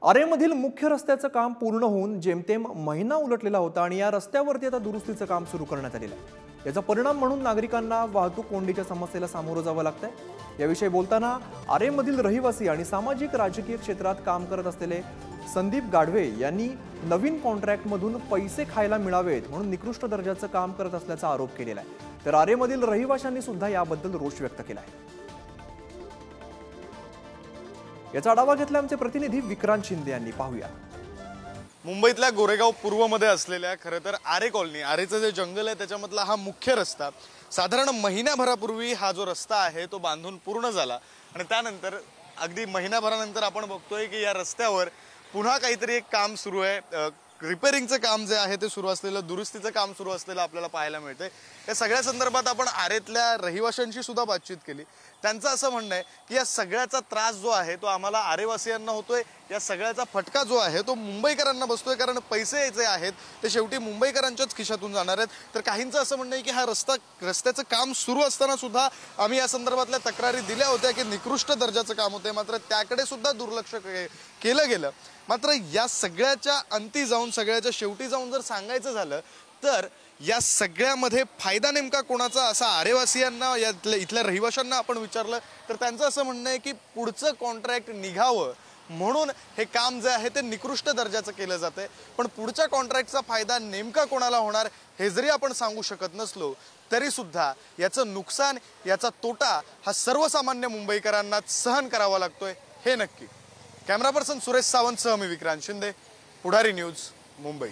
आरेमधील मुख्य रस्त्याचं काम पूर्ण होऊन जेमतेम महिना उलटलेला होता आणि या रस्त्यावरती आता दुरुस्तीचं काम सुरू करण्यात आलेलं आहे। याचा परिणाम म्हणून नागरिकांना वाहतूक कोंडीच्या समस्येला सामोरं जावं लागतंय। याविषयी बोलताना आरेमधील रहिवासी आणि सामाजिक राजकीय क्षेत्रात काम करत असलेले संदीप गाढवे यांनी नवीन कॉन्ट्रॅक्टमधून पैसे खायला मिळावेत म्हणून निकृष्ट दर्जाचं काम करत असल्याचा आरोप केलेला आहे। तर आरेमधील रहिवाशांनी सुद्धा याबद्दल रोष व्यक्त केला आहे। याचा आढावा घेतला आमचे प्रतिनिधी विक्रांत शिंदे यांनी। पाहूया। मुंबईतल्या गोरेगाव पूर्व मध्ये असलेल्या खरं तर आरे कॉलनी, आरेचं जे जंगल आहे त्याच्यामधला हा मुख्य रस्ता साधारण महिन्याभरापूर्वी हा जो रस्ता आहे तो बांधून पूर्ण झाला आणि त्यानंतर अगदी महिन्याभरानंतर आपण बघतोय की या रस्त्यावर पुन्हा काहीतरी एक काम सुरू आहे। रिपेअरिंगचं काम जे आहे ते सुरू असलेलं, दुरुस्तीचं काम सुरू असलेलं आपल्याला पाहायला मिळतंय। या सगळ्या संदर्भात आपण आरेतल्या रहिवाशांशी सुद्धा बातचीत केली। त्यांचं असं म्हणणं आहे की या सगळ्याचा त्रास जो आहे तो आम्हाला आरेवासियांना होतोय, या सगळ्याचा फटका जो आहे तो मुंबईकरांना बसतोय, कारण पैसे जे आहेत ते शेवटी मुंबईकरांच्याच खिशातून जाणार आहेत। तर काहींचं असं म्हणणं आहे की हा रस्त्याचं काम सुरू असताना सुद्धा आम्ही या संदर्भातल्या तक्रारी दिल्या होत्या की निकृष्ट दर्जाचं काम होते, मात्र त्याकडे सुद्धा दुर्लक्ष केलं गेलं। मात्र या सगळ्याच्या अंती जाऊन, सगळ्याच्या शेवटी जाऊन जर सांगायचं झालं तर या सगळ्यामध्ये फायदा नेमका कोणाचा, असा आरेवासियांना, इथल्या रहिवाशांना आपण विचारलं तर त्यांचं असं म्हणणं आहे की पुढचं कॉन्ट्रॅक्ट निघावं म्हणून हे काम जे आहे ते निकृष्ट दर्जाचं केलं जातंय, पण पुढच्या कॉन्ट्रॅक्टचा फायदा नेमका कोणाला होणार हे जरी आपण सांगू शकत नसलो तरी सुद्धा याचं नुकसान, याचा तोटा हा सर्वसामान्य मुंबईकरांना सहन करावा लागतोय हे नक्की। कॅमेरा पर्सन सुरेश सावंतसह मी विक्रांत शिंदे, पुढारी न्यूज, मुंबई।